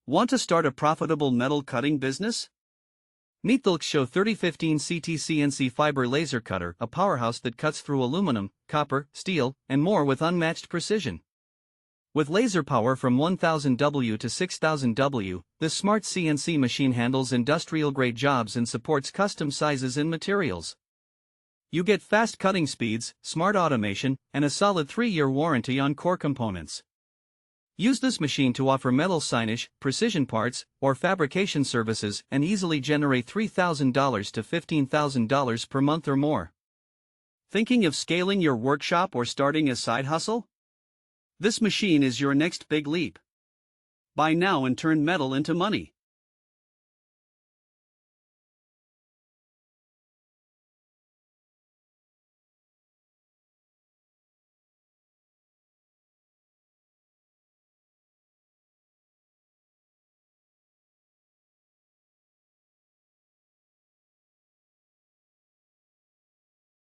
Want to start a profitable metal cutting business? Meet the LXSHOW 3015 CT CNC Fiber Laser Cutter, a powerhouse that cuts through aluminum, copper, steel, and more with unmatched precision. With laser power from 1000 W to 6000 W, this smart CNC machine handles industrial-grade jobs and supports custom sizes and materials. You get fast cutting speeds, smart automation, and a solid 3-year warranty on core components. Use this machine to offer metal signage, precision parts, or fabrication services and easily generate $3,000 to $15,000 per month or more. Thinking of scaling your workshop or starting a side hustle? This machine is your next big leap. Buy now and turn metal into money.